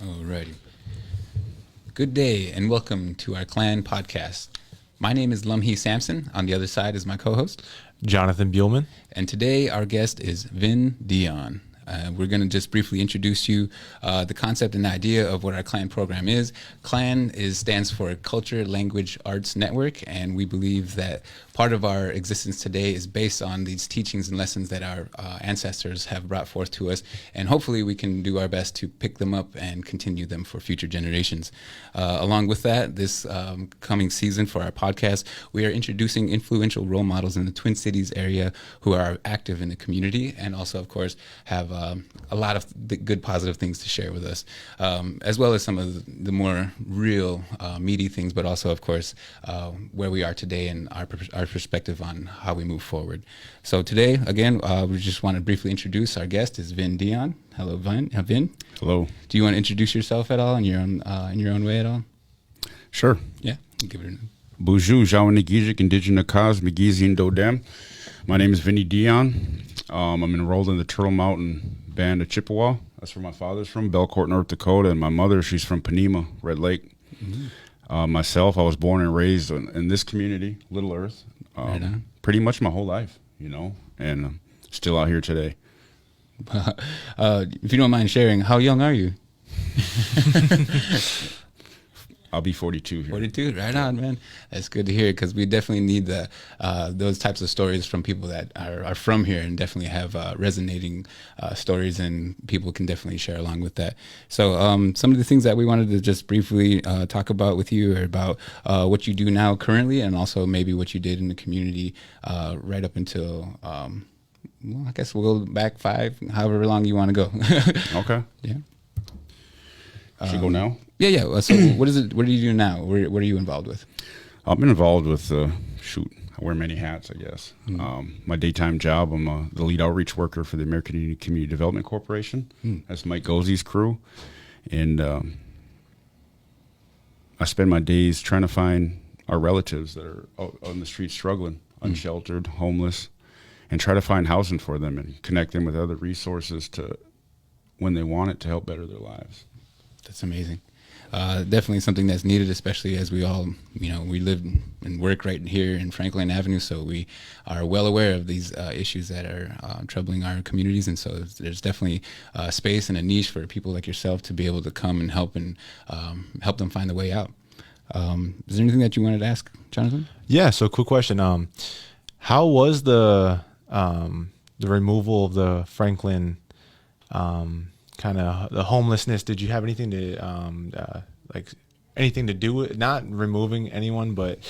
Alrighty. Good day and welcome to our clan podcast. My name is Lumhi Sampson. On the other side is my co-host, Jonathan Buellman. And today our guest is Dionne. We're going to just briefly introduce you the concept and idea of what our CLAN program is. CLAN stands for Culture, Language, Arts Network, and we believe that part of our existence today is based on these teachings and lessons that our ancestors have brought forth to us, and hopefully we can do our best to pick them up and continue them for future generations. Along with that, this coming season for our podcast, we are introducing influential role models in the Twin Cities area who are active in the community and also, of course, have a lot of good positive things to share with us, as well as some of the more real meaty things, but also, of course, where we are today and our perspective on how we move forward. So today, again, we just want to briefly introduce our guest is Dionne. Hello, Vin. Hello. Do you want to introduce yourself at all in your own way at all? Sure. Yeah, give it a Bonjour, Jawanigijik, Indigenous Cause, Migizi, Dodem. My name is Vinny Dionne. I'm enrolled in the Turtle Mountain Band of Chippewa. That's where my father's from, Belcourt, North Dakota, and my mother, she's from Panema, Red Lake. Mm-hmm. Myself, I was born and raised in this community, Little Earth, pretty much my whole life, and still out here today. If you don't mind sharing, how young are you? I'll be 42 here. 42, right on, man. That's good to hear because we definitely need those types of stories from people that are from here and definitely have resonating stories, and people can definitely share along with that. So some of the things that we wanted to just briefly talk about with you are about what you do now currently, and also maybe what you did in the community right up until, well, I guess we'll go back 5, however long you want to go. Okay. Yeah. Should go now? Yeah. So what is it? What do you do now? What are you involved with? I've been involved with, I wear many hats, I guess. Mm. My daytime job, I'm the lead outreach worker for the American Indian Community Development Corporation. Mm. That's Mike Gozzi's crew. And I spend my days trying to find our relatives that are out on the street struggling, unsheltered, homeless, and try to find housing for them and connect them with other resources to, when they want it, to help better their lives. That's amazing. Definitely something that's needed, especially as we all, we live and work right here in Franklin Avenue, so we are well aware of these issues that are troubling our communities, and so there's definitely space and a niche for people like yourself to be able to come and help them find the way out. Is there anything that you wanted to ask, Jonathan? Yeah, so quick question. How was the removal of the Franklin kind of the homelessness? Did you have anything to anything to do with not removing anyone but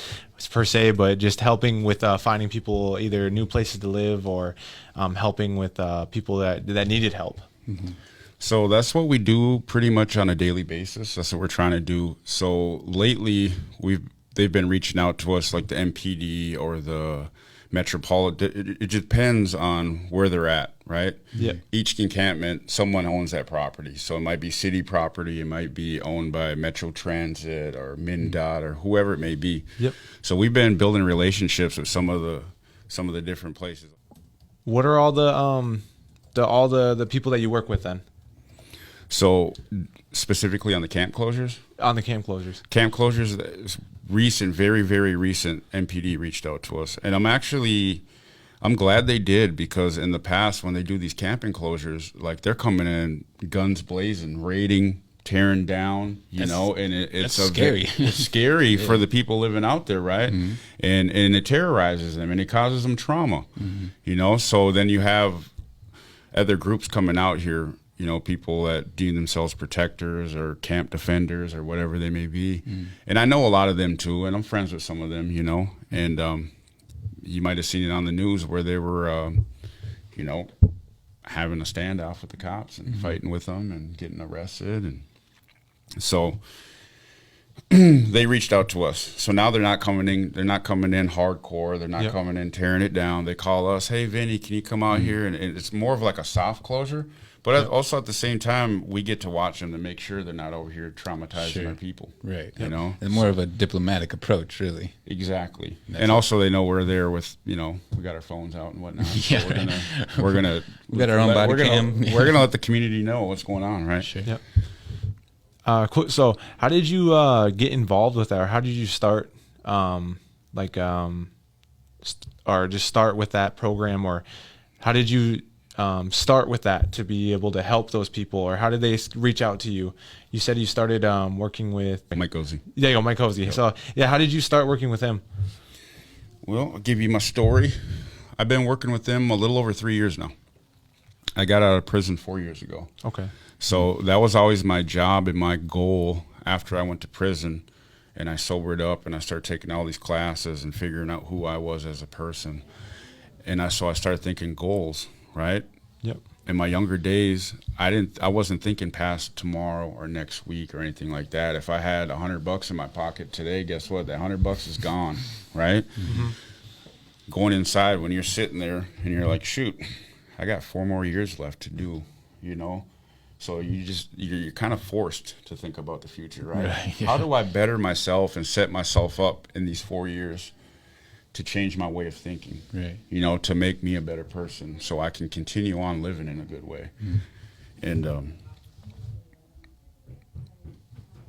per se, but just helping with finding people either new places to live or helping with people that needed help? Mm-hmm. So that's what we do pretty much on a daily basis. That's what we're trying to do. So lately they've been reaching out to us, like the MPD or the Metropolitan. It depends on where they're at, right? Yeah. Each encampment, someone owns that property. So it might be city property, it might be owned by Metro Transit or MnDOT or whoever it may be. Yep. So we've been building relationships with some of the different places. What are all the people that you work with then? So specifically on the camp closures? On the camp closures. Camp closures, recent, very, very recent, MPD reached out to us. And I'm glad they did, because in the past when they do these camping closures, like they're coming in guns blazing, raiding, tearing down, and it's scary. It's scary for the people living out there, right? Mm-hmm. And it terrorizes them and it causes them trauma, So then you have other groups coming out here, people that deem themselves protectors or camp defenders or whatever they may be. Mm. And I know a lot of them too, and I'm friends with some of them, and you might have seen it on the news where they were, having a standoff with the cops and fighting with them and getting arrested. And so they reached out to us. So now they're not coming in hardcore. They're not coming in tearing it down. They call us, hey, Vinny, can you come out here? And it's more of like a soft closure. But also at the same time, we get to watch them to make sure they're not over here traumatizing our people. Right. And more of a diplomatic approach, really. Exactly. And also they know we're there with, we got our phones out and whatnot. So we're gonna we got our own body cam. We're gonna let the community know what's going on, right? Sure. Yep. Cool. So how did you get involved with that, or how did you start, or just start with that program, or how did you start with that to be able to help those people, or how did they reach out to you? You said you started working with Mike Cozy. There you go, Mike Cozy. Yep. So yeah, how did you start working with him? Well, I'll give you my story. I've been working with them a little over 3 years now. I got out of prison 4 years ago. Okay. So that was always my job and my goal after I went to prison and I sobered up and I started taking all these classes and figuring out who I was as a person. And so I started thinking goals, right? Yep. In my younger days, I wasn't thinking past tomorrow or next week or anything like that. If I had $100 in my pocket today, guess what? That $100 is gone, right? Mm-hmm. Going inside when you're sitting there and you're like, shoot, I got 4 more years left to do, you know? So you're kind of forced to think about the future, right? Yeah. How do I better myself and set myself up in these 4 years to change my way of thinking, right? You know, to make me a better person so I can continue on living in a good way. Mm. And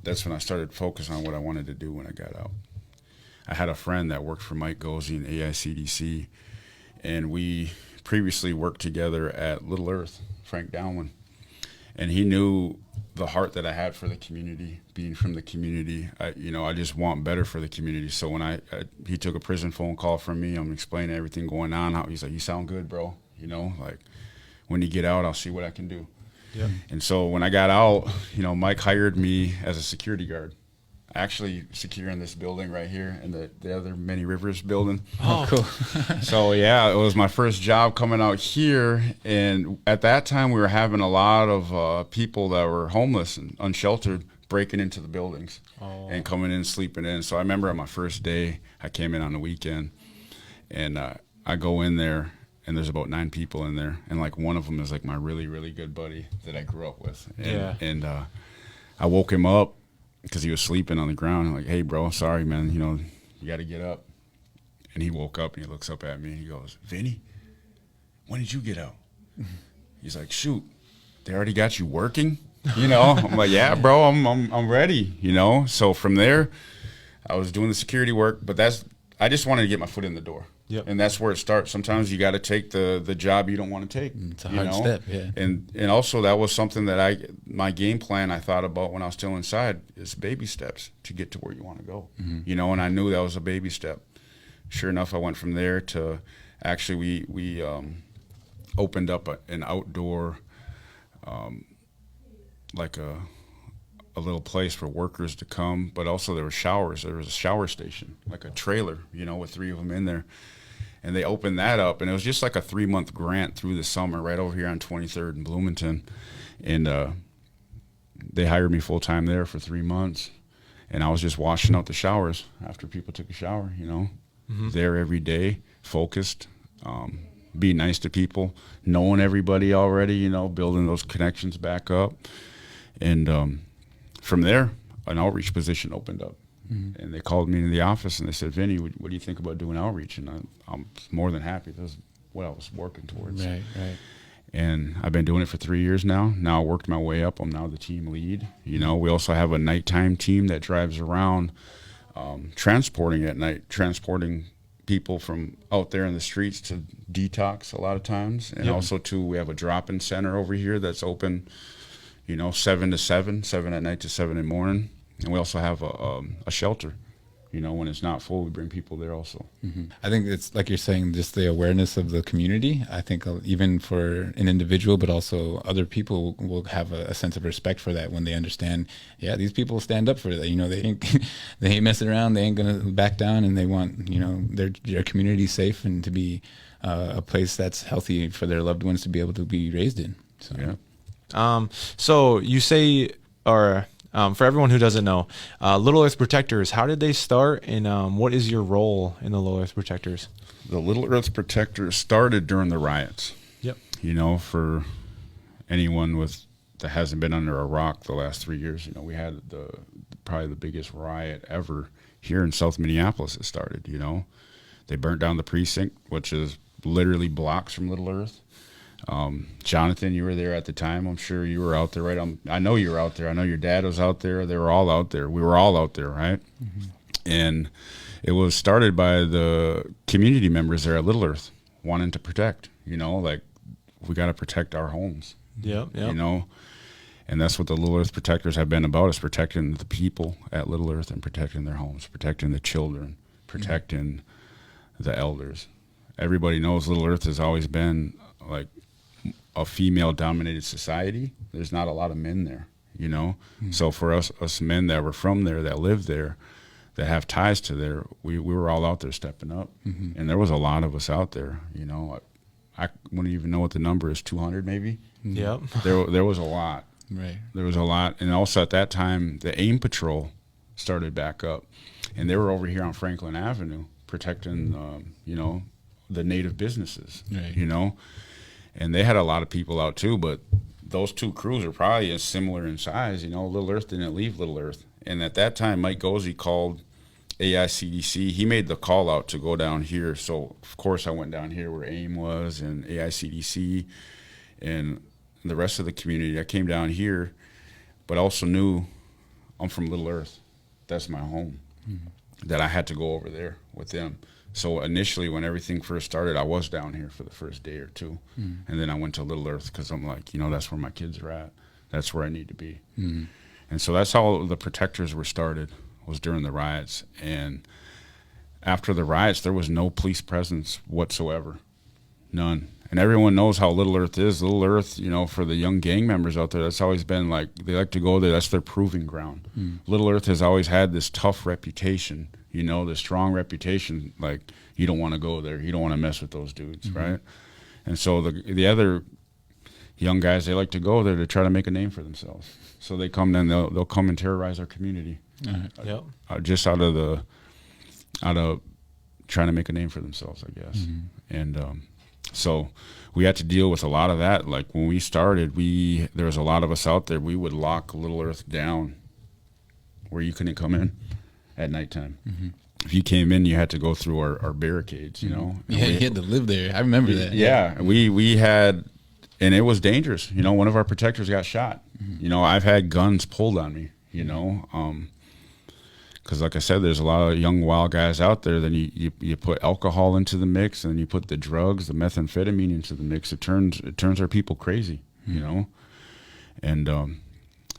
that's when I started focusing on what I wanted to do when I got out. I had a friend that worked for Mike Gozy in AICDC, and we previously worked together at Little Earth, Frank Downwin. And he knew the heart that I had for the community, being from the community. I just want better for the community. So when he took a prison phone call from me, I'm explaining everything going on. He's like, you sound good, bro. You know, like when you get out, I'll see what I can do. Yeah. And so when I got out, Mike hired me as a security guard. Actually securing this building right here and the other Many Rivers building. Oh, cool. So, yeah, it was my first job coming out here. And at that time, we were having a lot of people that were homeless and unsheltered breaking into the buildings and coming in, sleeping in. So I remember on my first day, I came in on the weekend, and I go in there, and there's about 9 people in there. And, like, one of them is, like, my really, really good buddy that I grew up with. And I woke him up, because he was sleeping on the ground. I'm like, hey, bro, sorry, man. You got to get up. And he woke up, and he looks up at me, and he goes, Vinny, when did you get out? He's like, shoot, they already got you working? I'm like, yeah, bro, I'm ready, So from there, I was doing the security work, but I just wanted to get my foot in the door. Yep. And that's where it starts. Sometimes you got to take the job you don't want to take. It's a hard step, yeah. And also that was something that my game plan I thought about when I was still inside is baby steps to get to where you want to go. Mm-hmm. And I knew that was a baby step. Sure enough, I went from there to actually we opened up an outdoor like a little place for workers to come, but also there were showers. There was a shower station, like a trailer, with 3 of them in there. And they opened that up, and it was just like a 3-month grant through the summer right over here on 23rd in Bloomington. And they hired me full-time there for 3 months. And I was just washing out the showers after people took a shower, mm-hmm. There every day, focused, being nice to people, knowing everybody already, building those connections back up. And from there, an outreach position opened up. Mm-hmm. And they called me into the office and they said, Vinny, what do you think about doing outreach? And I'm more than happy. That's what I was working towards. Right. And I've been doing it for 3 years now. Now I worked my way up. I'm now the team lead. We also have a nighttime team that drives around transporting at night, transporting people from out there in the streets to detox a lot of times. And also, too, we have a drop-in center over here that's open, 7 to 7, 7 at night to 7 in the morning. And we also have a shelter. When it's not full, we bring people there also. Mm-hmm. I think it's like you're saying, just the awareness of the community. I think even for an individual, but also other people will have a sense of respect for that when they understand, these people stand up for that. They ain't messing around. They ain't going to back down, and they want, their community safe and to be a place that's healthy for their loved ones to be able to be raised in. So, yeah. So you say, or for everyone who doesn't know, Little Earth Protectors, how did they start, and what is your role in the Little Earth Protectors? The Little Earth Protectors started during the riots. Yep. For anyone that hasn't been under a rock the last 3 years, we had probably the biggest riot ever here in South Minneapolis. It started, They burnt down the precinct, which is literally blocks from Little Earth. Jonathan, you were there at the time. I'm sure you were out there, right? I know you were out there. I know your dad was out there. They were all out there. We were all out there, right? And it was started by the community members there at Little Earth wanting to protect, like we got to protect our homes. Yep. And that's what the Little Earth protectors have been about, is protecting the people at Little Earth and protecting their homes, protecting the children, protecting the elders. Everybody knows Little Earth has always been like a female-dominated society. There's not a lot of men there, So for us men that were from there, that lived there, that have ties to there, we were all out there stepping up. And there was a lot of us out there, I wouldn't even know what the number is, 200 maybe? Yep. There was a lot. Right. There was a lot. And also at that time, the AIM Patrol started back up. And they were over here on Franklin Avenue protecting, the native businesses, right. And they had a lot of people out too, but those two crews are probably as similar in size. Little Earth didn't leave Little Earth. And at that time, Mike Gozzi called AICDC. He made the call out to go down here. So, of course, I went down here where AIM was and AICDC and the rest of the community. I came down here, but also knew I'm from Little Earth. That's my home, that I had to go over there with them. So initially, when everything first started, I was down here for the first day or two. And then I went to Little Earth because I'm like, that's where my kids are at. That's where I need to be. And so that's how the protectors were started, was during the riots. And after the riots, there was no police presence whatsoever. None. And everyone knows how Little Earth is. Little Earth, for the young gang members out there, that's always been like, they like to go there. That's their proving ground. Little Earth has always had this tough reputation, this strong reputation. Like, you don't want to go there. You don't want to mess with those dudes, right? And so the other young guys, they like to go there to try to make a name for themselves. So they come, then they'll come and terrorize our community. Just out of trying to make a name for themselves, I guess. And so we had to deal with a lot of that. Like when we started, there was a lot of us out there. We would lock Little Earth down where you couldn't come in at nighttime. If you came in, you had to go through our barricades, Yeah, you had to live there. I remember that. Yeah, we had, and it was dangerous. One of our protectors got shot. I've had guns pulled on me, because like I said, there's a lot of young wild guys out there. Then you put alcohol into the mix, and you put the drugs, the methamphetamine into the mix. It turns our people crazy, And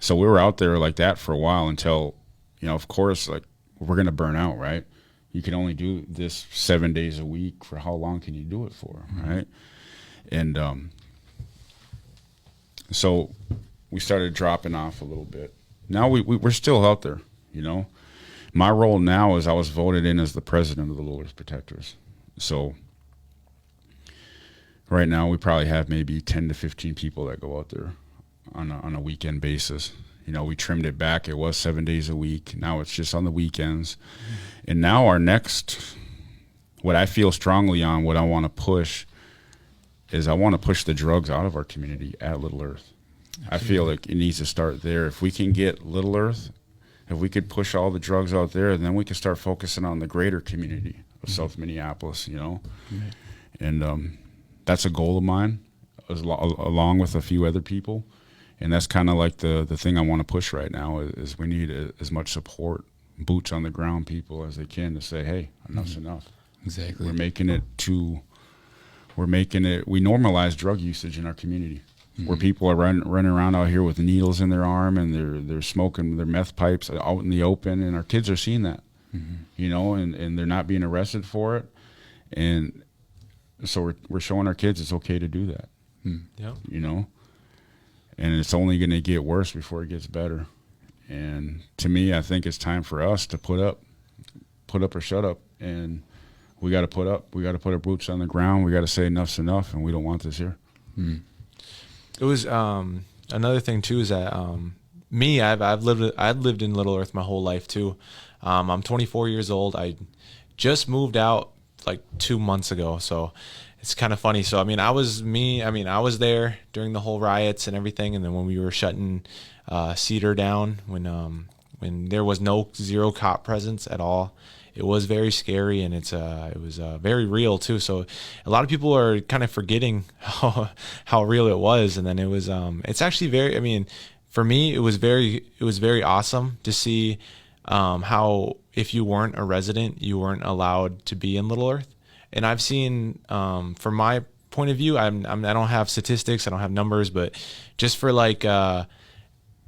so we were out there like that for a while until, of course, like we're gonna burn out, right? You can only do this 7 days a week. For how long can you do it for, right? And so we started dropping off a little bit. Now we're still out there, My role now is I was voted in as the president of the Little Earth Protectors. So right now we probably have maybe 10 to 15 people that go out there on a weekend basis. We trimmed it back. It was 7 days a week. Now it's just on the weekends. And now our next, what I feel strongly on, what I want to push is I want to push the drugs out of our community at Little Earth. I feel like it needs to start there. If we can get Little Earth, if we could push all the drugs out there, and then we can start focusing on the greater community of South Minneapolis, And that's a goal of mine, along with a few other people. And that's kind of like the thing I want to push right now is we need as much support, boots on the ground people as they can to say, hey, enough's enough. Exactly. We normalize drug usage in our community. Where people are running around out here with needles in their arm and they're smoking their meth pipes out in the open, and our kids are seeing that, and they're not being arrested for it. And so we're showing our kids it's okay to do that, and it's only going to get worse before it gets better. And to me, I think it's time for us to put up or shut up, and we got to put up. We got to put our boots on the ground. We got to say enough's enough, and we don't want this here. It was another thing too is that me, I've lived in Little Earth my whole life too. I'm 24 years old. I just moved out like 2 months ago, so it's kind of funny. So I was there during the whole riots and everything, and then when we were shutting Cedar down, when when there was zero cop presence at all. It was very scary, and it was very real too. So a lot of people are kind of forgetting how real it was. And then it was it's actually very, I mean, for me it was very awesome to see how if you weren't a resident, you weren't allowed to be in Little Earth. And I've seen from my point of view, I don't have statistics, I don't have numbers, but just for like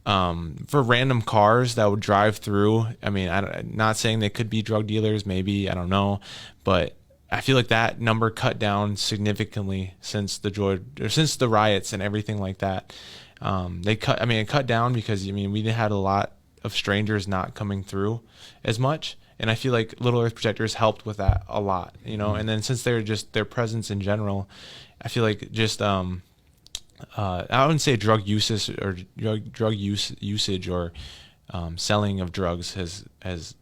for random cars that would drive through. I mean, I'm not saying they could be drug dealers, maybe, I don't know, but I feel like that number cut down significantly since the riots and everything like that. It cut down because we had a lot of strangers not coming through as much, and I feel like Little Earth Protectors helped with that a lot, And then since their presence in general, I feel like just I wouldn't say drug usage or selling of drugs has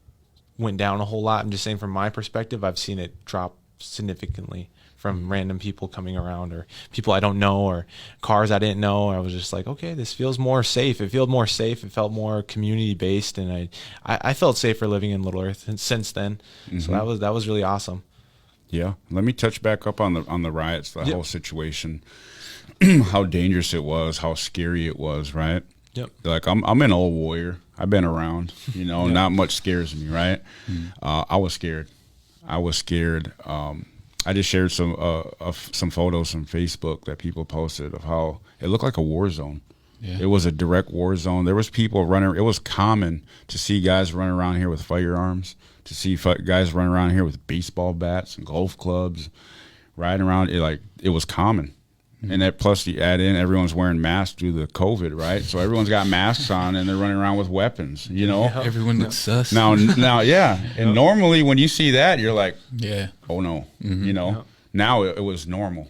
went down a whole lot. I'm just saying from my perspective, I've seen it drop significantly from random people coming around or people I don't know or cars I didn't know. I was just like, okay, this feels more safe. It felt more safe. It felt more community based, and I felt safer living in Little Earth since then. So that was really awesome. Yeah, let me touch back up on the riots, the whole situation. How dangerous it was, how scary it was, right? Yep. Like I'm an old warrior. I've been around, not much scares me, right? I was scared. I just shared some photos from Facebook that people posted of how it looked like a war zone. Yeah. It was a direct war zone. There was people running. It was common to see guys running around here with firearms, to see guys running around here with baseball bats and golf clubs, riding around. It was common. And that plus you add in everyone's wearing masks due to COVID, right? So everyone's got masks on and they're running around with weapons, Everyone looks sus. Now, yeah. And normally when you see that, you're like, yeah, oh no, Now it was normal.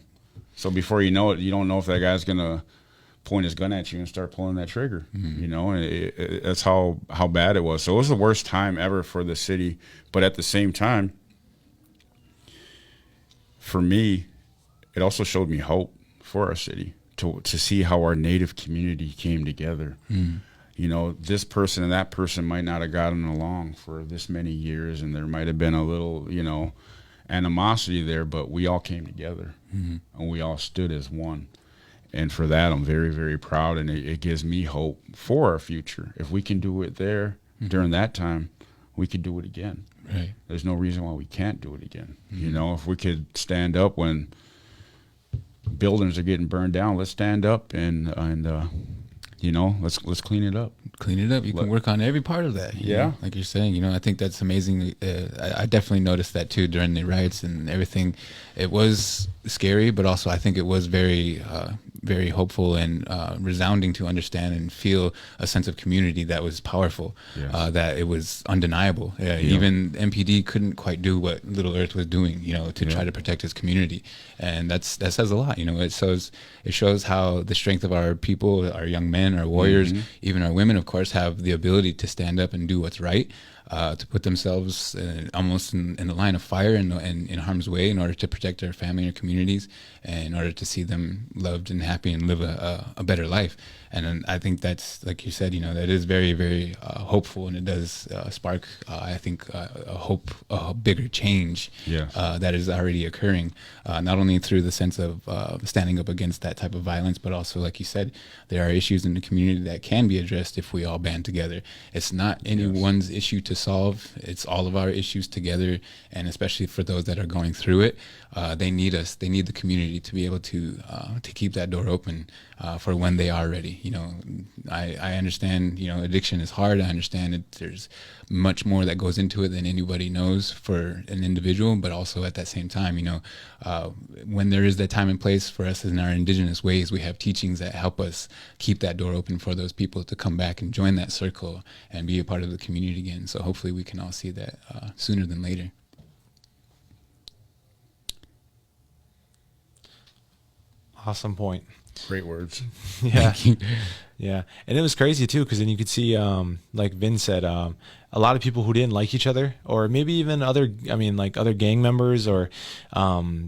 So before you know it, you don't know if that guy's gonna point his gun at you and start pulling that trigger. And that's how bad it was. So it was the worst time ever for the city. But at the same time, for me, it also showed me hope for our city to see how our Native community came together. This person and that person might not have gotten along for this many years, and there might have been a little, animosity there, but we all came together and we all stood as one. And for that, I'm very, very proud, and it gives me hope for our future. If we can do it there during that time, we could do it again. Right. There's no reason why we can't do it again. If we could stand up when buildings are getting burned down, let's stand up and let's clean it up. Clean it up. You can work on every part of that. Yeah. Like you're saying, I think that's amazing. I definitely noticed that too during the riots and everything. It was scary, but also I think it was very, very hopeful and resounding to understand and feel a sense of community that was powerful. Yes. That it was undeniable. Even MPD couldn't quite do what Little Earth was doing, to try to protect its community, and that says a lot. It shows how the strength of our people, our young men, our warriors, even our women, of course, have the ability to stand up and do what's right. To put themselves almost in the line of fire and in harm's way in order to protect their family or communities, and in order to see them loved and happy and live a better life. And I think that's, like you said, that is very, very hopeful, and it does spark, I think, a bigger change that is already occurring, not only through the sense of standing up against that type of violence, but also, like you said, there are issues in the community that can be addressed if we all band together. It's not anyone's issue to solve. It's all of our issues together, and especially for those that are going through it, they need us. They need the community to be able to keep that door open for when they are ready. I understand, addiction is hard. I understand there's much more that goes into it than anybody knows for an individual, but also at that same time, when there is that time and place for us in our indigenous ways, we have teachings that help us keep that door open for those people to come back and join that circle and be a part of the community again. So hopefully we can all see that sooner than later. Awesome point. Great words. Yeah. Yeah, and it was crazy too, because then you could see, like Vin said, a lot of people who didn't like each other, or maybe even other, I mean, like other gang members, or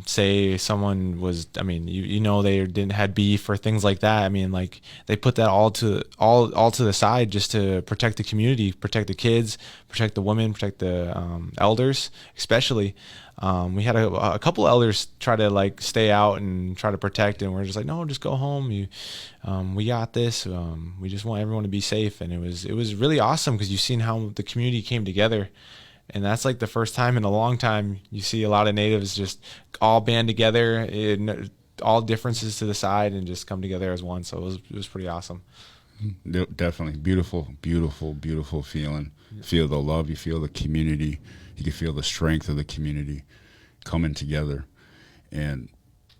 say someone was, I mean, you know, they didn't had beef or things like that. I mean, like they put that all to the side just to protect the community, protect the kids, protect the women, protect the elders, especially. We had a couple elders try to like stay out and try to protect, and we're just like, no, just go home. We got this. We just want everyone to be safe, and it was really awesome because you've seen how the community came together, and that's like the first time in a long time you see a lot of natives just all band together, all differences to the side, and just come together as one. So it was pretty awesome. Definitely beautiful, beautiful, beautiful feeling. Feel the love, you feel the community, you can feel the strength of the community coming together, and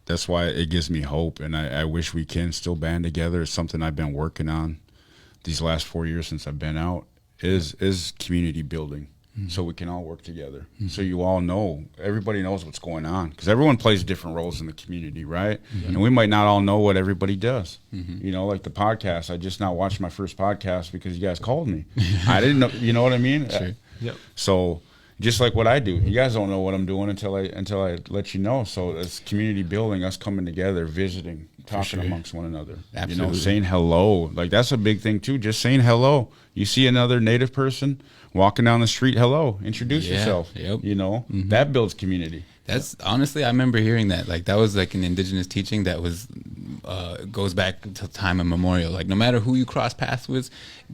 that's why it gives me hope. And I wish we can still band together. It's something I've been working on these last 4 years since I've been out, is community building. So we can all work together. So you all know, everybody knows what's going on, because everyone plays different roles in the community, right? And we might not all know what everybody does. You know, like the podcast, I just now watched my first podcast because you guys called me. I didn't know, you know what I mean? Sure. Yep. So just like what I do, you guys don't know what I'm doing until I let you know. So it's community building, us coming together, visiting, talking amongst one another. Absolutely. You know, saying hello. Like that's a big thing too. Just saying hello. You see another Native person walking down the street, hello, introduce yourself. Yep. You know, that builds community. That's honestly, I remember hearing that. Like that was like an indigenous teaching that was goes back to time immemorial. Like no matter who you cross paths with,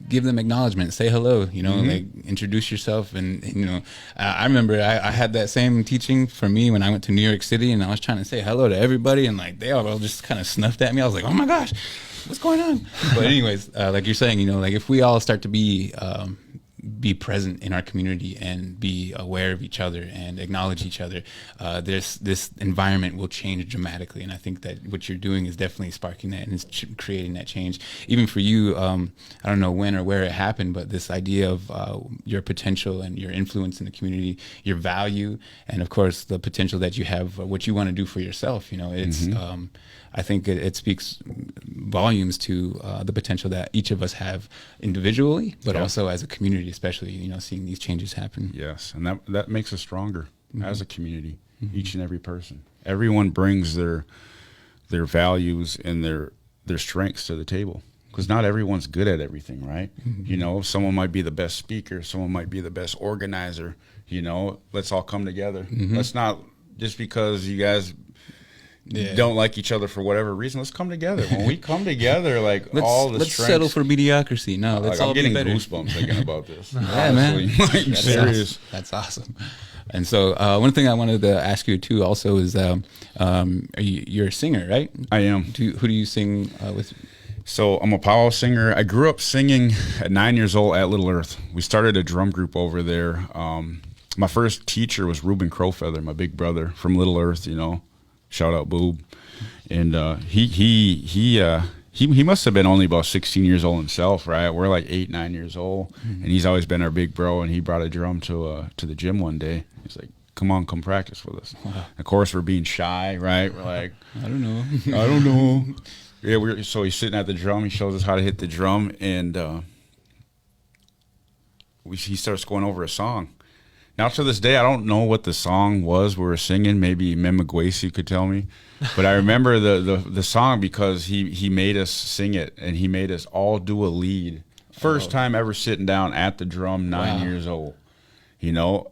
give them acknowledgement, say hello. You know, like introduce yourself. And you know, I remember I had that same teaching for me when I went to New York City, and I was trying to say hello to everybody, and like they all just kind of snuffed at me. I was like, oh my gosh, what's going on? But anyways, like you're saying, you know, like if we all start to be present in our community and be aware of each other and acknowledge each other, this environment will change dramatically. And I think that what you're doing is definitely sparking that and is creating that change. Even for you, I don't know when or where it happened, but this idea of your potential and your influence in the community, your value, and of course the potential that you have, what you want to do for yourself. You know, it's I think it speaks volumes to the potential that each of us have individually, but also as a community, especially, you know, seeing these changes happen. Yes, and that makes us stronger as a community, each and every person. Everyone brings their values and their strengths to the table, because not everyone's good at everything, right? You know, someone might be the best speaker, someone might be the best organizer. You know, let's all come together. Let's not, just because you guys don't like each other for whatever reason, let's come together. When we come together, like let's settle for mediocrity. No, let's all be better. I'm getting goosebumps thinking about this. Yeah, man. Like, serious. That's awesome. And so one thing I wanted to ask you too also is, you're a singer, right? I am. Who do you sing with? So I'm a powwow singer. I grew up singing at 9 years old at Little Earth. We started a drum group over there. My first teacher was Reuben Crowfeather, my big brother from Little Earth, you know. Shout out Boob. And he must have been only about 16 years old himself, right? We're like 8, 9 years old, and he's always been our big bro. And he brought a drum to the gym one day. He's like, "Come on, come practice with us." Wow. Of course, we're being shy, right? We're like, I don't know. I don't know. Yeah, so he's sitting at the drum. He shows us how to hit the drum, and he starts going over a song. Now, to this day, I don't know what the song was we were singing. Maybe Memagwesi could tell me. But I remember the song because he made us sing it, and he made us all do a lead. First time ever sitting down at the drum, 9 years old. You know?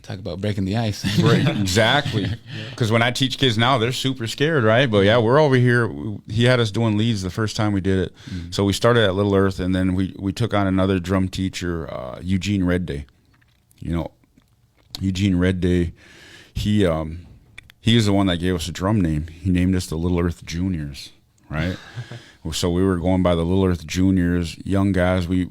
Talk about breaking the ice. Right, exactly. Because when I teach kids now, they're super scared, right? But yeah, we're over here. He had us doing leads the first time we did it. So we started at Little Earth, and then we took on another drum teacher, Eugene Redday. You know, Eugene Redday, he was the one that gave us a drum name. He named us the Little Earth Juniors, right? So we were going by the Little Earth Juniors, young guys. We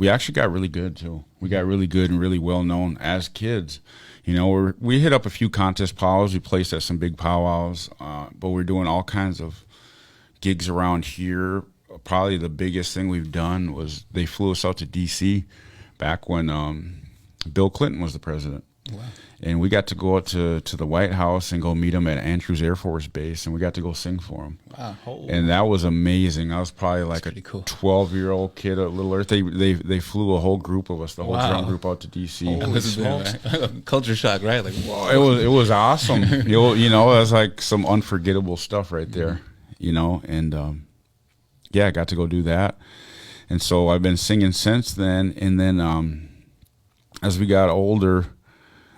actually got really good too. We got really good and really well known as kids. You know, we hit up a few contest powwows. We placed at some big powwows, but we're doing all kinds of gigs around here. Probably the biggest thing we've done was they flew us out to D.C. back when Bill Clinton was the president. Wow. And we got to go out to the White House and go meet him at Andrews Air Force Base, and we got to go sing for him. Wow. And that was amazing. I was probably like a pretty cool. 12-year-old kid at Little Earth. They flew a whole group of us, the whole drum group, out to DC. That was a culture shock, right? Like, whoa. It was awesome. You know, it was like some unforgettable stuff right there. You know, and yeah, I got to go do that. And so I've been singing since then. And then as we got older,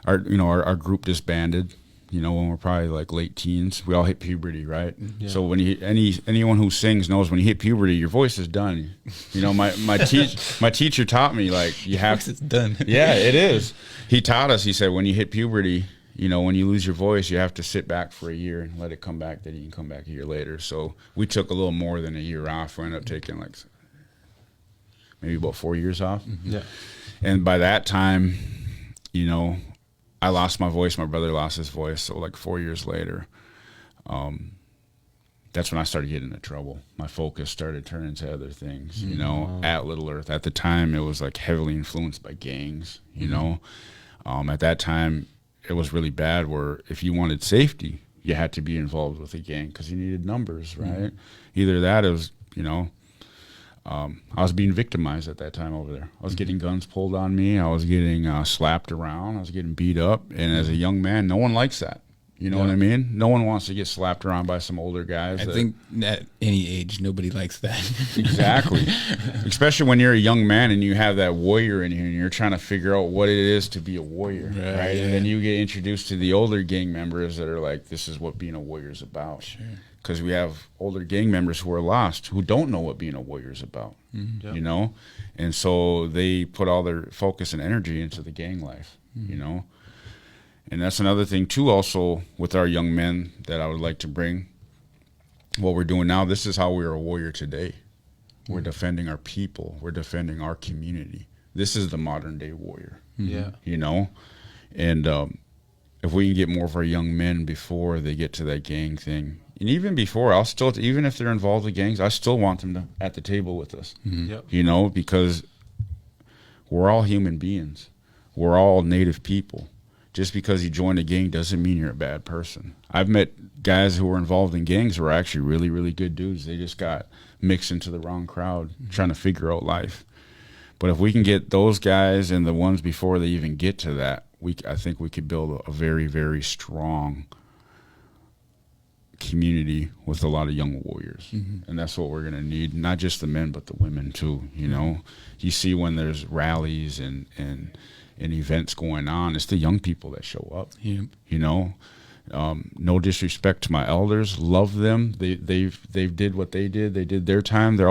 our group disbanded. You know, when we're probably like late teens, we all hit puberty, right? Yeah. So when anyone who sings knows when you hit puberty, your voice is done. You know, my teacher taught me, like, you have it's done. Yeah, it is. He taught us. He said when you hit puberty, you know, when you lose your voice, you have to sit back for a year and let it come back. Then you can come back a year later. So we took a little more than a year off. We ended up taking like maybe about 4 years off. Mm-hmm. Yeah. And by that time, you know, I lost my voice. My brother lost his voice. So like 4 years later, that's when I started getting into trouble. My focus started turning to other things, you know, at Little Earth. At the time, it was like heavily influenced by gangs, you know. At that time, it was really bad where if you wanted safety, you had to be involved with a gang because you needed numbers, right? Either that or, you know, I was being victimized at that time over there. I was getting guns pulled on me. I was getting slapped around. I was getting beat up. And as a young man, no one likes that. You know what I mean? No one wants to get slapped around by some older guys. I think at any age, nobody likes that. Exactly. Especially when you're a young man and you have that warrior in you and you're trying to figure out what it is to be a warrior, right? Yeah. And then you get introduced to the older gang members that are like, this is what being a warrior is about. Sure. Because we have older gang members who are lost, who don't know what being a warrior is about, you know? And so they put all their focus and energy into the gang life, you know? And that's another thing, too, also with our young men that I would like to bring. What we're doing now, this is how we are a warrior today. We're defending our people. We're defending our community. This is the modern-day warrior, you know? And if we can get more of our young men before they get to that gang thing, and even before, even if they're involved with gangs, I still want them at the table with us, you know, because we're all human beings. We're all Native people. Just because you join a gang doesn't mean you're a bad person. I've met guys who were involved in gangs who are actually really, really good dudes. They just got mixed into the wrong crowd trying to figure out life. But if we can get those guys and the ones before they even get to that, I think we could build a very, very strong community with a lot of young warriors. And that's what we're going to need, not just the men, but the women too, you know. You see when there's rallies and events going on, it's the young people that show up, you know. No disrespect to my elders, love them. They did what they did their time. I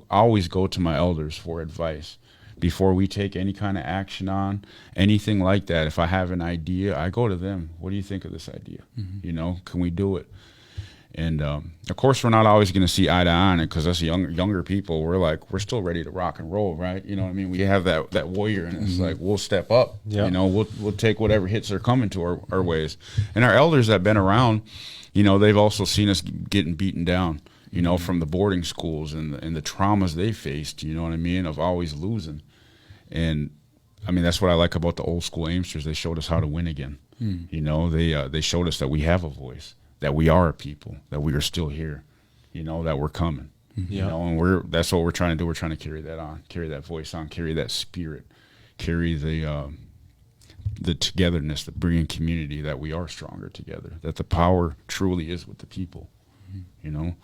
always go to my elders for advice before we take any kind of action on anything like that. If I have an idea, I go to them. What do you think of this idea? You know, can we do it? And of course, we're not always going to see eye to eye on it, because us younger people, we're still ready to rock and roll, right? You know what I mean? We have that warrior, and it's like, we'll step up. You know, we'll take whatever hits are coming to our ways. And our elders that have been around, you know, they've also seen us getting beaten down, you know, from the boarding schools and the traumas they faced, you know what I mean, of always losing. And I mean, that's what I like about the old school Aimsters. They showed us how to win again. You know, they showed us that we have a voice, that we are a people, that we are still here, you know, that we're coming, you know, and that's what we're trying to do. We're trying to carry that on, carry that voice on, carry that spirit, carry the togetherness, the bringing community, that we are stronger together, that the power truly is with the people, you know.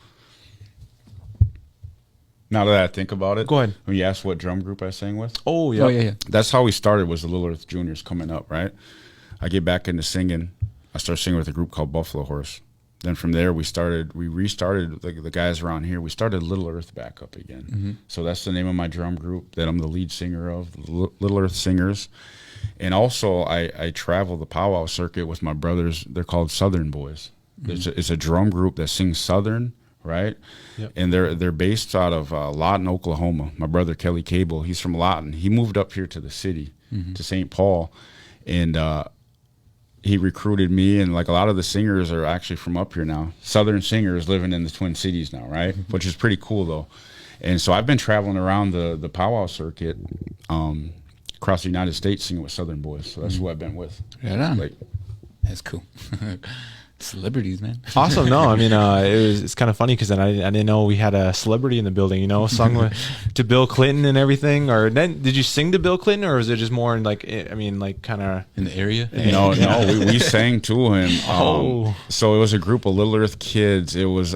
Now that I think about it, go ahead. When you asked what drum group I sang with, yeah. That's how we started. Was the Little Earth Juniors coming up, right? I get back into singing. I started singing with a group called Buffalo Horse. Then from there, we restarted, the guys around here, we started Little Earth back up again. So that's the name of my drum group that I'm the lead singer of, the Little Earth Singers. And also, I travel the powwow circuit with my brothers. They're called Southern Boys. It's a drum group that sings Southern, right? And they're based out of Lawton, Oklahoma. My brother, Kelly Cable, he's from Lawton. He moved up here to the city, to St. Paul, and he recruited me, and like a lot of the singers are actually from up here now. Southern singers living in the Twin Cities now, right? Which is pretty cool though. And so I've been traveling around the powwow circuit, across the United States singing with Southern boys. So that's who I've been with. Right on. Like, That's cool. Celebrities, man. Awesome. No, I mean, it's kind of funny because then I didn't know we had a celebrity in the building, sung to Bill Clinton and everything. Or then did you sing to Bill Clinton, or was it just more in like, I mean, like kind of In the area? no, we sang to him. So it was a group of Little Earth kids. It was,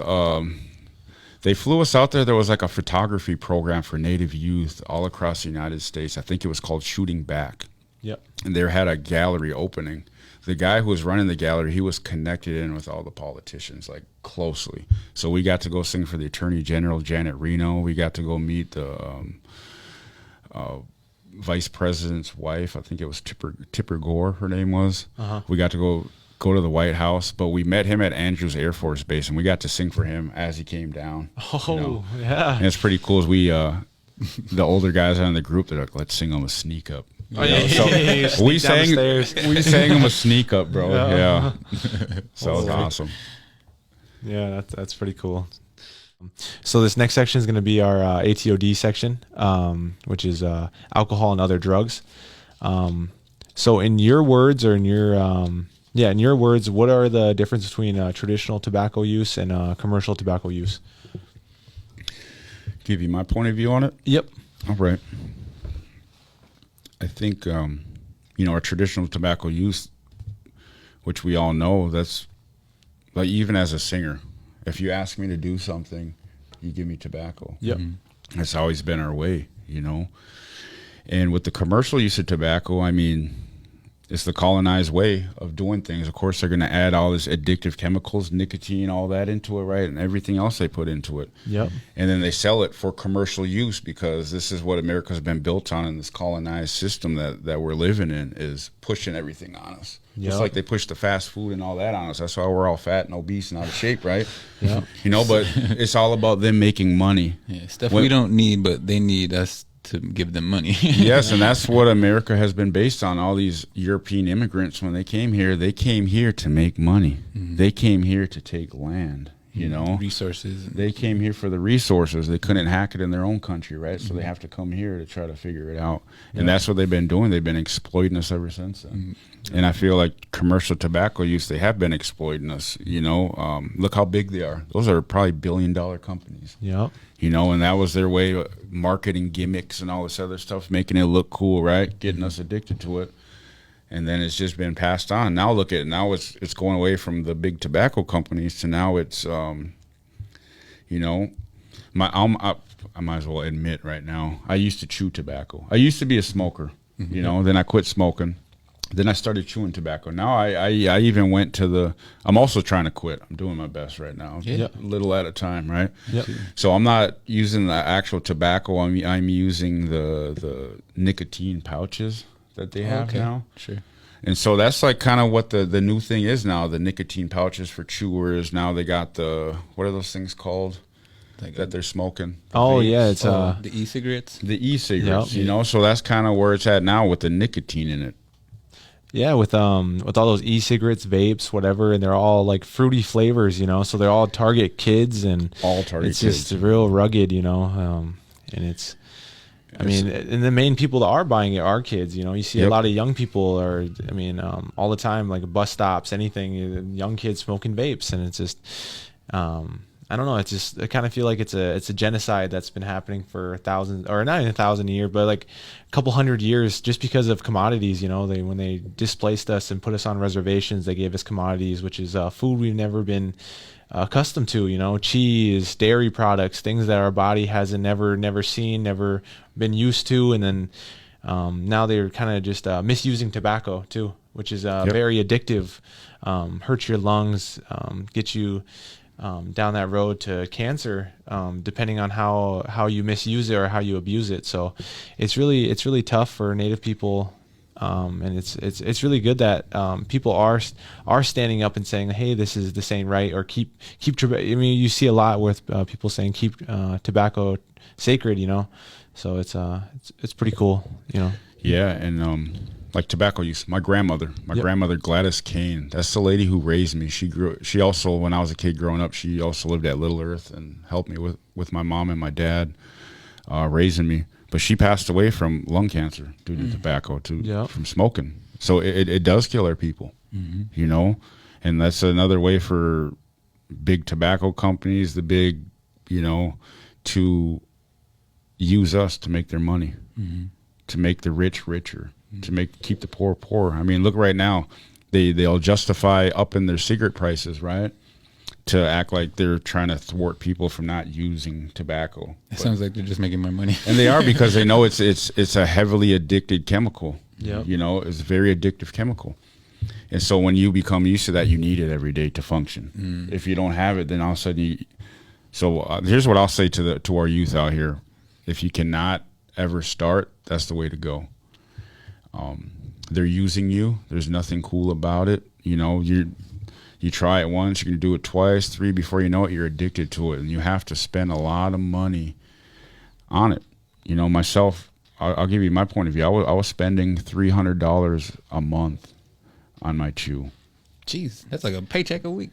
they flew us out there. There was like a photography program for Native youth all across the United States. I think it was called Shooting Back. Yep. And they had a gallery opening. The guy who was running the gallery, he was connected in with all the politicians, like closely. So we got to go sing for the Attorney General, Janet Reno. We got to go meet the Vice President's wife. I think it was Tipper Gore, her name was. We got to go to the White House, but we met him at Andrews Air Force Base, and we got to sing for him as he came down. Yeah. And it's pretty cool. As we, the older guys in the group, they're like, let's sing him a Sneak Up. Oh, yeah. So we sang him a Sneak Up, bro. Yeah. So it was awesome. Yeah, that's pretty cool. So this next section is going to be our ATOD section, which is alcohol and other drugs. So in your words, or in your words, what are the difference between traditional tobacco use and commercial tobacco use? Give you my point of view on it? Yep. All right. I think, our traditional tobacco use, which we all know, that's like, even as a singer, if you ask me to do something, you give me tobacco. Yep. That's always been our way, And with the commercial use of tobacco, I mean, it's the colonized way of doing things. Of course, they're going to add all this addictive chemicals, nicotine, all that into it, right? And everything else they put into it. Yep. And then they sell it for commercial use, because this is what America's been built on, in this colonized system that we're living in, is pushing everything on us. Yep. Just like they push the fast food and all that on us. That's why we're all fat and obese and out of shape, right? Yeah. But it's all about them making money. Yeah, stuff we don't need, but they need us to give them money. Yes, and that's what America has been based on. All these European immigrants, when they came here to make money. They came here to take land, resources. They came here for the resources. They couldn't hack it in their own country, right? So they have to come here to try to figure it out. And that's what they've been doing. They've been exploiting us ever since then. And I feel like commercial tobacco use, they have been exploiting us, Look how big they are. Those are probably billion-dollar companies. Yep. And that was their way of marketing gimmicks and all this other stuff, making it look cool, right? Getting us addicted to it. And then it's just been passed on. Now look at it. Now it's going away from the big tobacco companies to now it's, I might as well admit right now, I used to chew tobacco. I used to be a smoker, then I quit smoking. Then I started chewing tobacco. Now I even went to I'm also trying to quit. I'm doing my best right now, a little at a time, right? Yep. So I'm not using the actual tobacco. I'm using the nicotine pouches that they have now. Sure. And so that's like kind of what the new thing is now, the nicotine pouches for chewers. Now they got what are those things called that they're smoking? Oh, yeah, it's the e-cigarettes. The e-cigarettes, so that's kind of where it's at now with the nicotine in it. Yeah, with all those e-cigarettes, vapes, whatever, and they're all like fruity flavors, so they're all target kids, and all target it's kids. just real rugged, and it's, I mean, and the main people that are buying it are kids, you see a lot of young people all the time, like bus stops, anything, young kids smoking vapes, and it's just, I don't know. It's just, I kind of feel like it's a genocide that's been happening for thousands, or not even 1,000 a year, but like a couple hundred years, just because of commodities. When they displaced us and put us on reservations, they gave us commodities, which is food we've never been accustomed to. Cheese, dairy products, things that our body hasn't never seen, never been used to, and then now they're kind of just misusing tobacco too, which is very addictive, hurts your lungs, get you down that road to cancer, depending on how you misuse it or how you abuse it. So it's really tough for Native people, and it's really good that people are standing up and saying, hey, this ain't right, or keep you see a lot with people saying keep tobacco sacred, so it's pretty cool, Yeah, and like tobacco use. My grandmother Gladys Kane, that's the lady who raised me. She also, when I was a kid growing up, she also lived at Little Earth and helped me with my mom and my dad raising me. but she passed away from lung cancer due to tobacco, from smoking. So it does kill our people, you know, and that's another way for big tobacco companies, the big, you know, to use us to make their money, to make the rich richer, to keep the poor poor. I mean, look right now, they'll justify upping their cigarette prices, right? To act like they're trying to thwart people from not using tobacco. It sounds like they're just making more money. And they are, because they know it's a heavily addicted chemical. Yep. You know, it's a very addictive chemical. And so when you become used to that, you need it every day to function. If you don't have it, then all of a sudden here's what I'll say to our youth out here. If you cannot ever start, that's the way to go. They're using you. There's nothing cool about it. You know, you try it once, you can do it twice, 3, before you know it, you're addicted to it. And you have to spend a lot of money on it. You know, myself, I'll give you my point of view. I was spending $300 a month on my chew. Jeez, that's like a paycheck a week.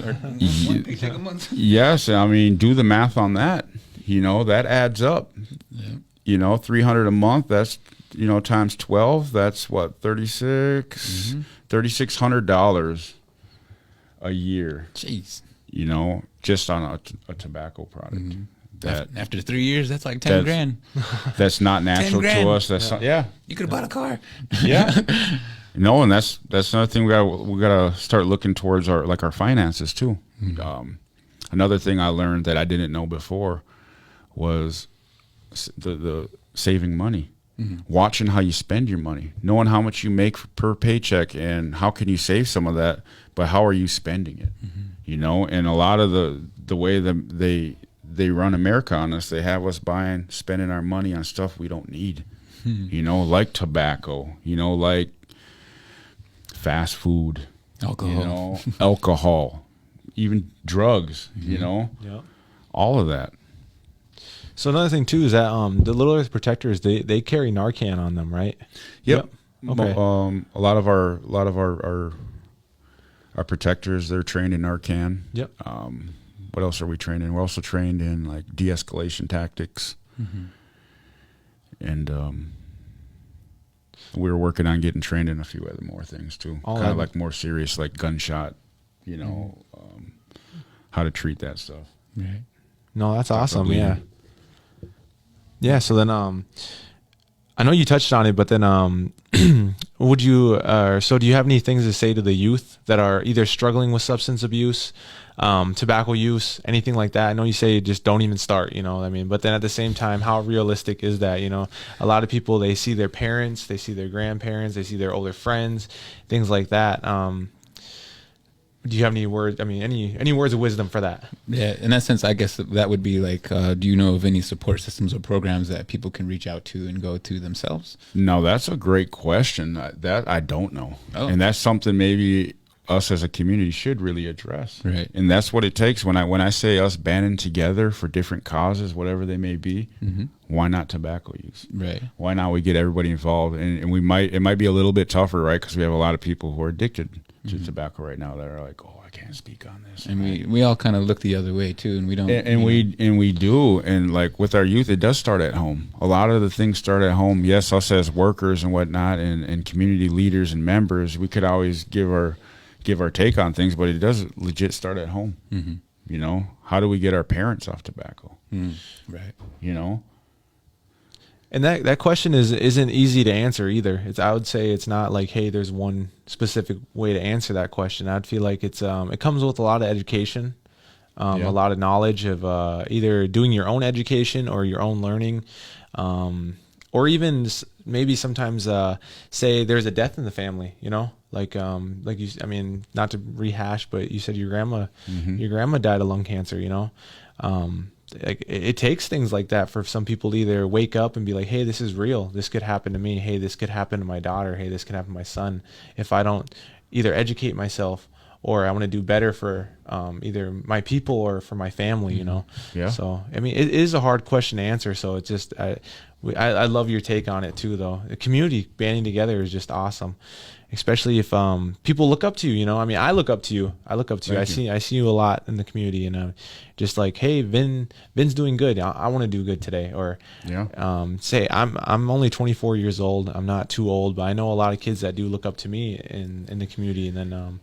Or one paycheck a month. Yes, I mean, do the math on that. You know, that adds up. Yeah. You know, $300 a month, that's, you know, times 12, that's what, $3,600 a year. Jeez. You know, just on a tobacco product. That After 3 years, that's like 10 grand. That's not natural to us. That's You could have bought a car. Yeah. No, and that's another thing we gotta start looking towards our finances too. Another thing I learned that I didn't know before was the saving money. Watching how you spend your money, knowing how much you make per paycheck, and how can you save some of that, but how are you spending it? You know, and a lot of the way that they run America on us, they have us spending our money on stuff we don't need. You know, like tobacco, you know, like fast food, Alcohol. you know, alcohol, even drugs, you know, all of that. So another thing too is that the Little Earth Protectors, they carry Narcan on them, right? Yep. Okay. A lot of our protectors, they're trained in Narcan. Yep. What else are we trained in? We're also trained in like de-escalation tactics, and we're working on getting trained in a few other more things too. Kind of like more serious, like gunshot. You know, how to treat that stuff. Right. No, that's awesome. Yeah. Yeah. So then, I know you touched on it, but then, would you, so do you have any things to say to the youth that are either struggling with substance abuse, tobacco use, anything like that? I know you say just don't even start, you know what I mean? But then at the same time, how realistic is that? You know, a lot of people, they see their parents, they see their grandparents, they see their older friends, things like that. Do you have any words? I mean, any words of wisdom for that? Yeah, in that sense, I guess that would be like, do you know of any support systems or programs that people can reach out to and go to themselves? No, that's a great question. That I don't know. Oh. And that's something maybe us as a community should really address. Right. And that's what it takes when I say us banding together for different causes, whatever they may be. Why not tobacco use? Right. Why not we get everybody involved? And it might be a little bit tougher, right? Because we have a lot of people who are addicted to tobacco right now that are like, oh, I can't speak on this. And we all kind of look the other way too, and we don't. And we do, and like with our youth, it does start at home. A lot of the things start at home. Yes, us as workers and whatnot, and community leaders and members, we could always give our take on things, but it does legit start at home. You know, how do we get our parents off tobacco? Right. You know. And that question isn't easy to answer either. I would say it's not like, hey, there's one specific way to answer that question. I'd feel like it comes with a lot of education, a lot of knowledge of either doing your own education or your own learning, or even maybe sometimes say there's a death in the family, you know, like you, I mean, not to rehash, but you said your grandma died of lung cancer, you know. It takes things like that for some people to either wake up and be like, hey, this is real. This could happen to me. Hey, this could happen to my daughter. Hey, this could happen to my son. If I don't either educate myself or I want to do better for either my people or for my family, Yeah. So I mean, it is a hard question to answer, so it's just I love your take on it too, though. The community banding together is just awesome, especially if people look up to you. I mean, I look up to you. I see you a lot in the community, and just like, hey, Vin's doing good. I want to do good today. Or say I'm only 24 years old. I'm not too old, but I know a lot of kids that do look up to me in the community. And then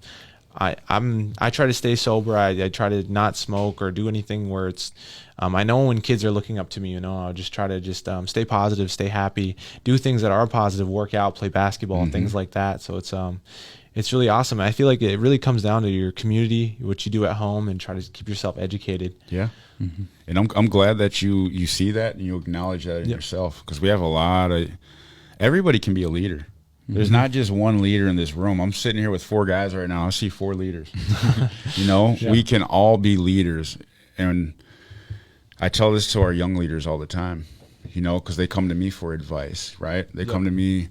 I try to stay sober. I try to not smoke or do anything where it's. I know when kids are looking up to me, I'll just try to stay positive, stay happy, do things that are positive, work out, play basketball, and things like that. So it's really awesome. I feel like it really comes down to your community, what you do at home, and try to keep yourself educated. Yeah. And I'm glad that you see that and you acknowledge that in yourself, because we have a lot of everybody can be a leader. There's not just one leader in this room. I'm sitting here with 4 guys right now. I see 4 leaders. We can all be leaders. And I tell this to our young leaders all the time, because they come to me for advice, right? They come to me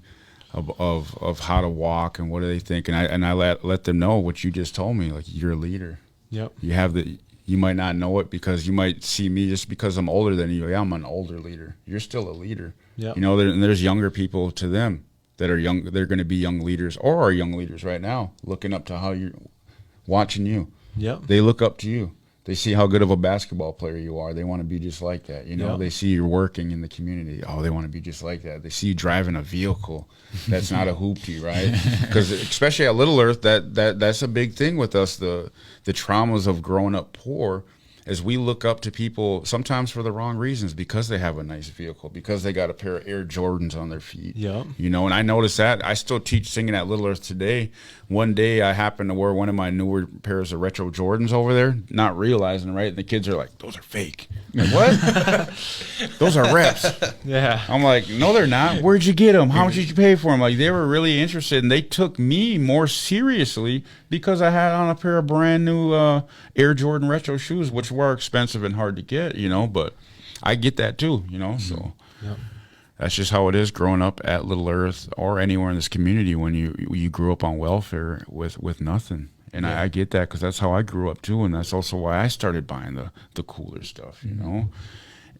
of how to walk and what do they think. And I let them know what you just told me. Like, you're a leader. Yep. You might not know it because you might see me just because I'm older than you. Yeah, I'm an older leader. You're still a leader. Yep. And there's younger people to them that are young. They're going to be young leaders or are young leaders right now, looking up to how you're watching you. Yep. They look up to you. They see how good of a basketball player you are. They want to be just like that. They see you working in the community. Oh, they want to be just like that. They see you driving a vehicle that's not a hoopty, right? Because especially at Little Earth, that's a big thing with us. The traumas of growing up poor, as we look up to people sometimes for the wrong reasons, because they have a nice vehicle, because they got a pair of Air Jordans on their feet. Yeah. And I noticed that. I still teach singing at Little Earth today. One day I happened to wear one of my newer pairs of retro Jordans over there, not realizing, right? And the kids are like, those are fake. I'm like, what? Those are reps. Yeah. I'm like, no, they're not. Where'd you get them? How much did you pay for them? Like, they were really interested, and they took me more seriously because I had on a pair of brand new Air Jordan retro shoes, which were expensive and hard to get, but I get that too, so that's just how it is growing up at Little Earth or anywhere in this community when you grew up on welfare with nothing. And I get that because that's how I grew up too, and that's also why I started buying the cooler stuff,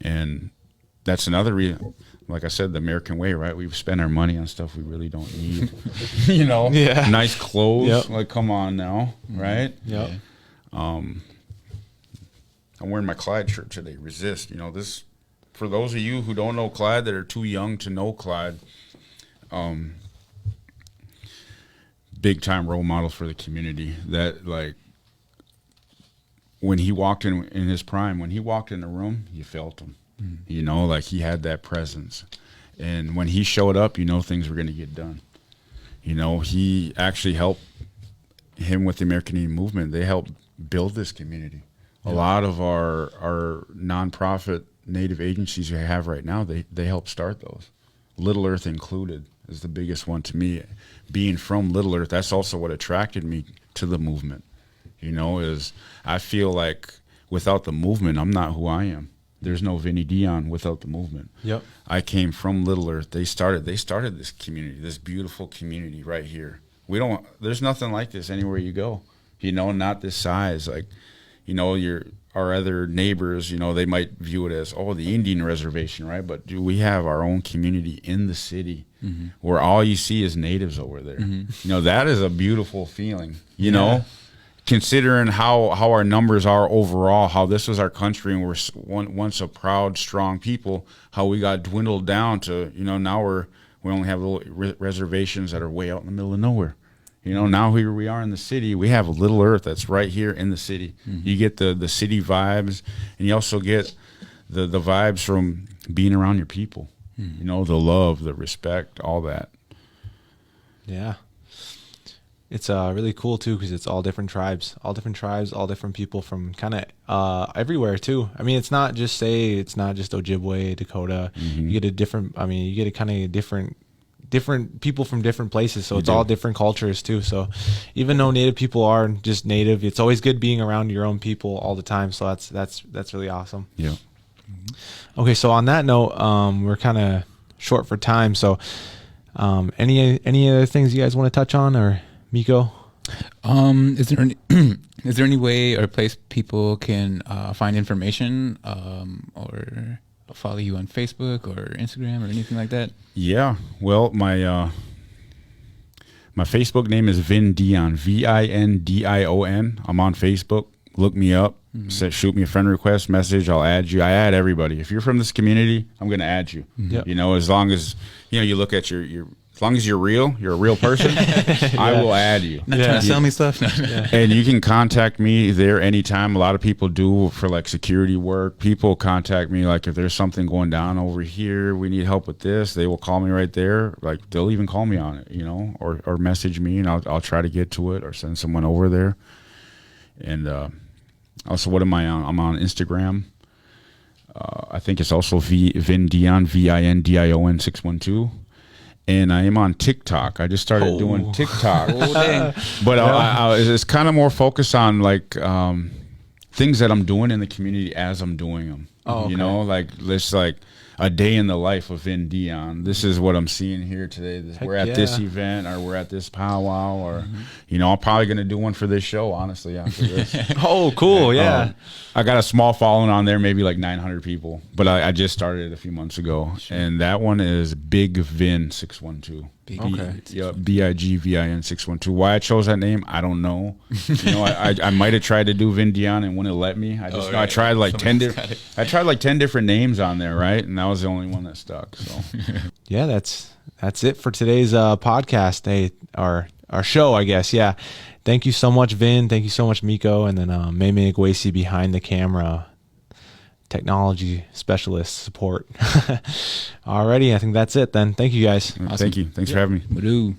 And that's another reason. Like I said, the American way, right? We spend our money on stuff we really don't need. Yeah. Nice clothes. Yep. Like, come on now, right? Yep. I'm wearing my Clyde shirt today. Resist. This, for those of you who don't know Clyde, that are too young to know Clyde, big time role model for the community. That, like, when he walked in his prime, when he walked in the room, you felt him. Like, he had that presence. And when he showed up, things were going to get done. He actually helped him with the American Indian movement. They helped build this community. A lot of our nonprofit Native agencies we have right now, they help start those. Little Earth included is the biggest one to me. Being from Little Earth, that's also what attracted me to the movement. Is I feel like without the movement, I'm not who I am. There's no Vinny Dionne without the movement. Yep. I came from Little Earth. They started this community, this beautiful community right here. There's nothing like this anywhere you go. Not this size. Like, our other neighbors, they might view it as, the Indian reservation, right? But we have our own community in the city where all you see is natives over there. That is a beautiful feeling, considering how our numbers are overall, how this was our country and we're once a proud, strong people, how we got dwindled down to, now we only have little reservations that are way out in the middle of nowhere. Now here we are in the city. We have a Little Earth that's right here in the city. You get the city vibes, and you also get the vibes from being around your people. The love, the respect, all that. Yeah. It's really cool, too, because it's all different tribes, all different people from kind of everywhere, too. I mean, it's not just Ojibwe, Dakota. You get a kind of different people from different places, so it's all different cultures too. So even though Native people are just Native, it's always good being around your own people all the time. So that's really awesome. Yeah. Okay, so on that note, we're kind of short for time. So any other things you guys want to touch on, or Miko? Is there any is there any way or place people can find information or follow you on Facebook or Instagram or anything like that? Yeah. Well, my Facebook name is Vin Dionne, Vindion. I'm on Facebook. Look me up. Shoot me a friend request message. I'll add you. I add everybody. If you're from this community, I'm going to add you. Yep. You know, as long as you look at your as long as you're real, you're a real person. I will add you. Not trying to sell me stuff. No. And you can contact me there anytime. A lot of people do for like security work. People contact me like if there's something going down over here, we need help with this. They will call me right there. Like they'll even call me on it, you know, or message me, and I'll try to get to it or send someone over there. And also, what am I on? I'm on Instagram. I think it's also Vin Dionne, Vindion 612. And I am on TikTok. I just started doing TikTok. But it's kind of more focused on like things that I'm doing in the community as I'm doing them. Oh, okay. You know, like this, like a day in the life of Vin Dionne. This is what I'm seeing here today. We're at this event, or we're at this powwow, or you know, I'm probably gonna do one for this show. Honestly, after this. Oh, cool. Yeah. I got a small following on there, maybe like 900 people, but I just started it a few months ago. Sure. And that one is Big Vin 612. Okay. Yeah, BIGVIN 612. Why I chose that name, I don't know. You know, I might have tried to do Vin Dionne and wouldn't let me. I tried like 10 different names on there, right? And that was the only one that stuck. So Yeah, that's it for today's podcast. Our show, I guess. Yeah. Thank you so much, Vin. Thank you so much, Miko. And then Meme Igwesi behind the camera, technology specialist support. Alrighty, I think that's it then. Thank you guys. Awesome. Thank you. Thanks for having me. Madu.